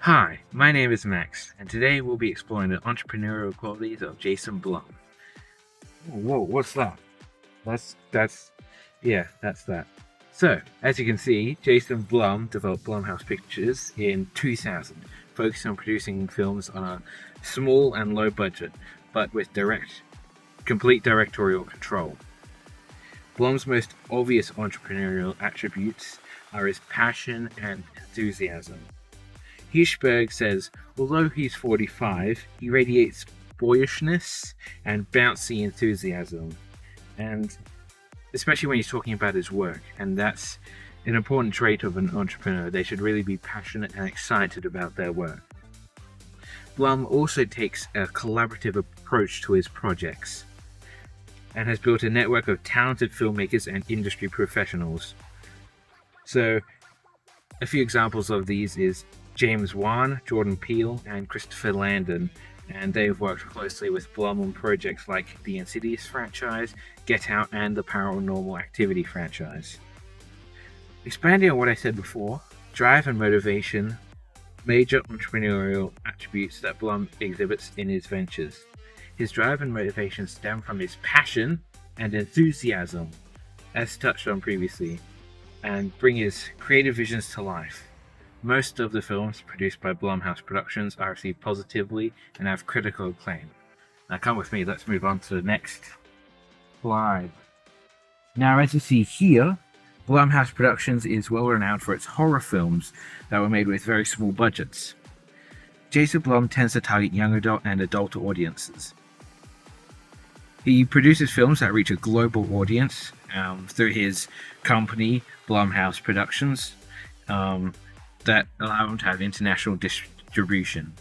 Hi, my name is Max, and today we'll be exploring the entrepreneurial qualities of Jason Blum. Whoa, what's that? That's that's that. So, as you can see, Jason Blum developed Blumhouse Pictures in 2000, focusing on producing films on a small and low budget, but with complete directorial control. Blum's most obvious entrepreneurial attributes are his passion and enthusiasm. Hirschberg says, although he's 45, he radiates boyishness and bouncy enthusiasm, and especially when he's talking about his work, and that's an important trait of an entrepreneur. They should really be passionate and excited about their work. Blum also takes a collaborative approach to his projects and has built a network of talented filmmakers and industry professionals. So, a few examples of these is James Wan, Jordan Peele, and Christopher Landon, and they've worked closely with Blum on projects like the Insidious franchise, Get Out, and the Paranormal Activity franchise. Expanding on what I said before, drive and motivation, major entrepreneurial attributes that Blum exhibits in his ventures. His drive and motivation stem from his passion and enthusiasm, as touched on previously, and bring his creative visions to life. Most of the films produced by Blumhouse Productions are received positively and have critical acclaim. Now come with me, let's move on to the next slide. Now, as you see here, Blumhouse Productions is well renowned for its horror films that were made with very small budgets. Jason Blum tends to target young adult and adult audiences. He produces films that reach a global audience through his company, Blumhouse Productions, that allow him to have international distribution.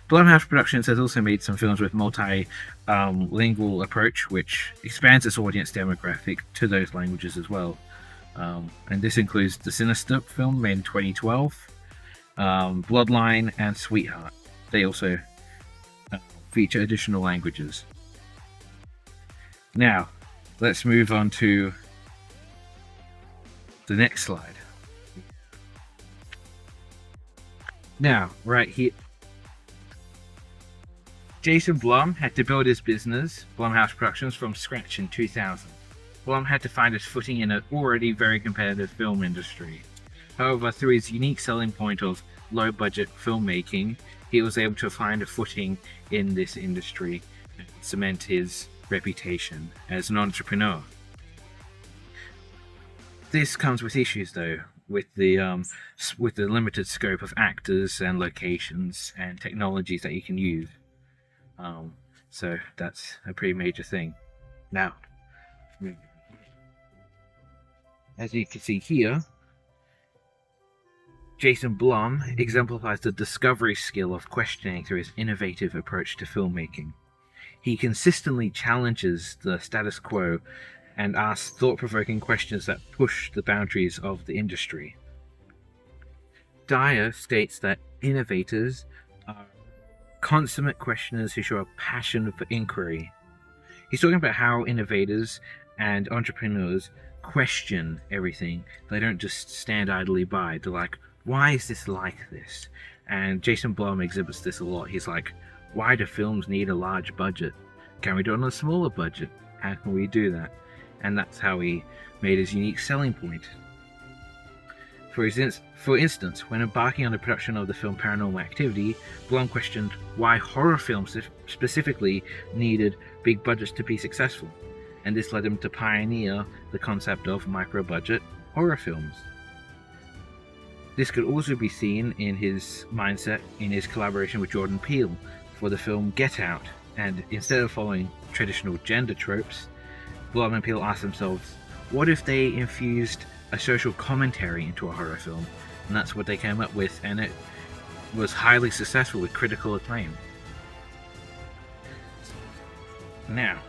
Blumhouse Productions has also made some films with multilingual approach, which expands its audience demographic to those languages as well. And this includes the Sinister film made in 2012, Bloodline, and Sweetheart. They also feature additional languages. Now, let's move on to the next slide. Now, right here, Jason Blum had to build his business, Blumhouse Productions, from scratch in 2000. Blum had to find his footing in an already very competitive film industry. However, through his unique selling point of low-budget filmmaking, he was able to find a footing in this industry and cement his reputation as an entrepreneur. This comes with issues, though, with the limited scope of actors and locations and technologies that you can use. So that's a pretty major thing. Now, as you can see here, Jason Blum exemplifies the discovery skill of questioning through his innovative approach to filmmaking. He consistently challenges the status quo and asks thought-provoking questions that push the boundaries of the industry. Dyer states that innovators are consummate questioners who show a passion for inquiry. He's talking about how innovators and entrepreneurs question everything. They don't just stand idly by. They're like, why is this like this? And Jason Blum exhibits this a lot. He's like, why do films need a large budget? Can we do it on a smaller budget? How can we do that? And that's how he made his unique selling point. For instance, when embarking on the production of the film Paranormal Activity, Blum questioned why horror films specifically needed big budgets to be successful, and this led him to pioneer the concept of micro-budget horror films. This could also be seen in his mindset in his collaboration with Jordan Peele for the film Get Out, and instead of following traditional gender tropes, Blum and Peele asked themselves, what if they infused a social commentary into a horror film? And that's what they came up with, and it was highly successful with critical acclaim. Now,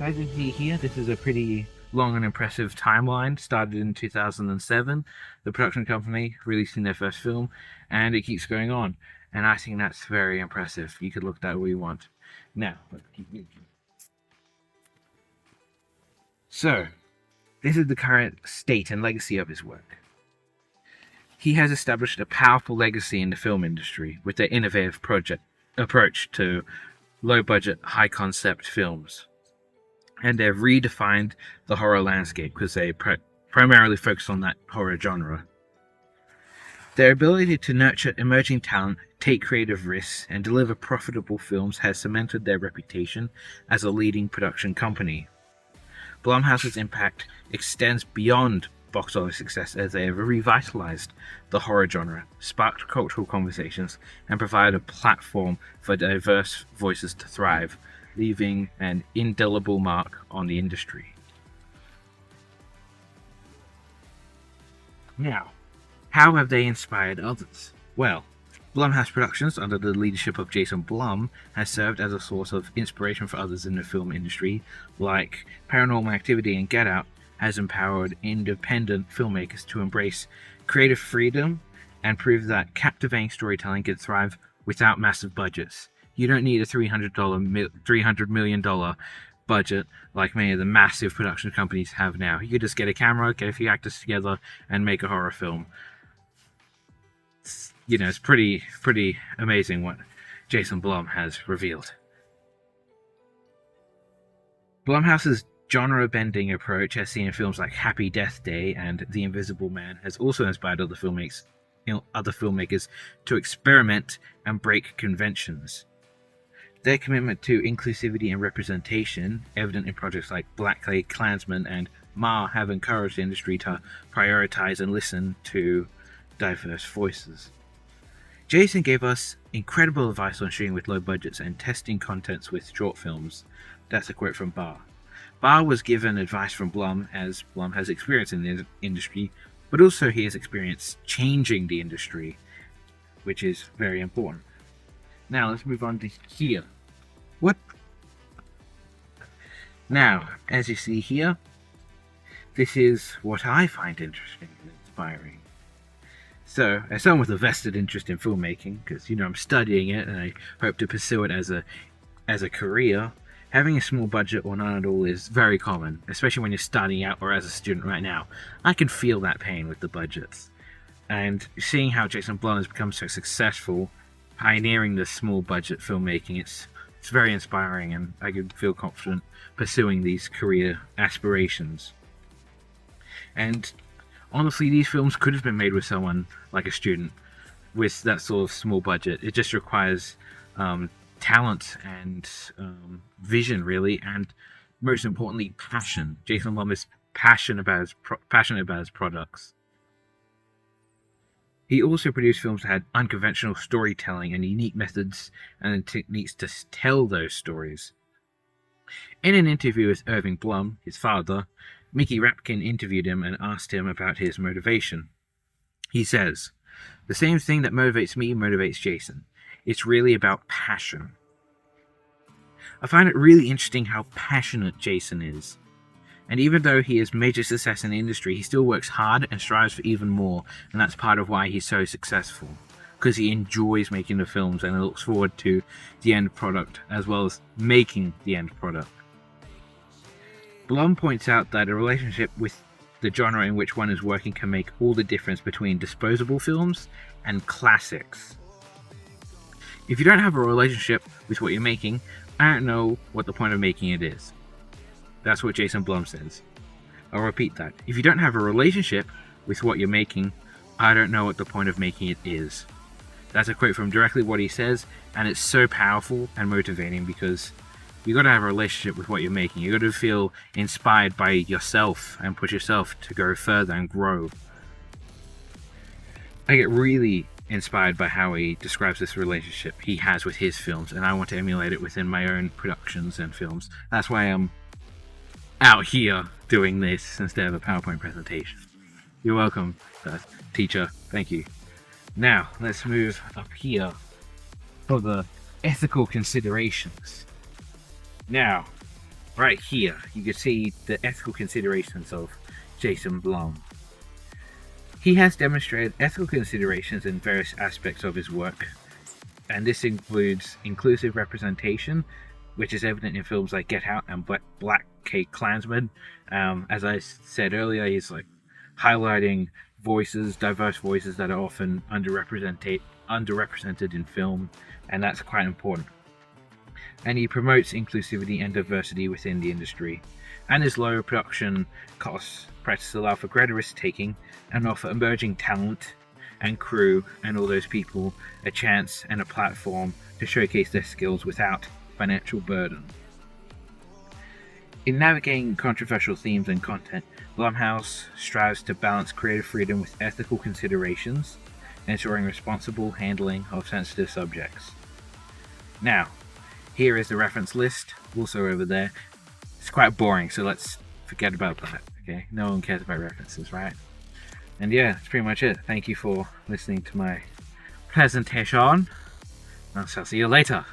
as you see here, this is a pretty long and impressive timeline. Started in 2007, the production company releasing their first film, and it keeps going on. And I think that's very impressive. You could look at that way you want. Now, let's keep moving. So, this is the current state and legacy of his work. He has established a powerful legacy in the film industry with their innovative approach to low-budget, high-concept films. And they've redefined the horror landscape because they primarily focus on that horror genre. Their ability to nurture emerging talent, take creative risks, and deliver profitable films has cemented their reputation as a leading production company. Blumhouse's impact extends beyond box office success as they have revitalized the horror genre, sparked cultural conversations, and provided a platform for diverse voices to thrive, leaving an indelible mark on the industry. Now, how have they inspired others? Well, Blumhouse Productions, under the leadership of Jason Blum, has served as a source of inspiration for others in the film industry, like Paranormal Activity and Get Out has empowered independent filmmakers to embrace creative freedom and prove that captivating storytelling can thrive without massive budgets. You don't need a $300 million budget like many of the massive production companies have now. You could just get a camera, get a few actors together, and make a horror film. It's pretty amazing what Jason Blum has revealed. Blumhouse's genre-bending approach, as seen in films like Happy Death Day and The Invisible Man, has also inspired other filmmakers to experiment and break conventions. Their commitment to inclusivity and representation, evident in projects like BlacKkKlansman and Ma, have encouraged the industry to prioritize and listen to diverse voices. Jason gave us incredible advice on shooting with low budgets and testing contents with short films. That's a quote from Barr. Barr was given advice from Blum, as Blum has experience in the industry, but also he has experience changing the industry, which is very important. Now let's move on to here. Now, as you see here, this is what I find interesting and inspiring. So, as someone with a vested interest in filmmaking, because I'm studying it and I hope to pursue it as a career, having a small budget or none at all is very common, especially when you're starting out or as a student right now. I can feel that pain with the budgets. And seeing how Jason Blum has become so successful, pioneering the small budget filmmaking, it's very inspiring, and I can feel confident pursuing these career aspirations. And honestly, these films could have been made with someone like a student with that sort of small budget. It just requires talent and vision, really, and most importantly, passion. Jason Blum is passionate about his products. He also produced films that had unconventional storytelling and unique methods and techniques to tell those stories. In an interview with Irving Blum, his father, Mickey Rapkin interviewed him and asked him about his motivation. He says, "The same thing that motivates me motivates Jason. It's really about passion." I find it really interesting how passionate Jason is. And even though he has major success in the industry, he still works hard and strives for even more, and that's part of why he's so successful. Because he enjoys making the films and looks forward to the end product, as well as making the end product. Blum points out that a relationship with the genre in which one is working can make all the difference between disposable films and classics. If you don't have a relationship with what you're making, I don't know what the point of making it is. That's what Jason Blum says. I'll repeat that. If you don't have a relationship with what you're making, I don't know what the point of making it is. That's a quote from directly what he says, and it's so powerful and motivating because you got to have a relationship with what you're making. You got to feel inspired by yourself and push yourself to go further and grow. I get really inspired by how he describes this relationship he has with his films, and I want to emulate it within my own productions and films. That's why I'm out here doing this instead of a PowerPoint presentation. You're welcome, teacher. Thank you. Now, let's move up here for the ethical considerations. Now, right here, you can see the ethical considerations of Jason Blum. He has demonstrated ethical considerations in various aspects of his work, and this includes inclusive representation, which is evident in films like Get Out and BlacKkKlansman. As I said earlier, he's like highlighting diverse voices that are often underrepresented in film, and that's quite important. And he promotes inclusivity and diversity within the industry, and his low production costs practices allow for greater risk taking and offer emerging talent and crew and all those people a chance and a platform to showcase their skills without financial burden. In navigating controversial themes and content, Blumhouse strives to balance creative freedom with ethical considerations, ensuring responsible handling of sensitive subjects. Now, here is the reference list, also over there. It's quite boring, so let's forget about that, okay? No one cares about references, right? And yeah, that's pretty much it. Thank you for listening to my presentation. I'll see you later.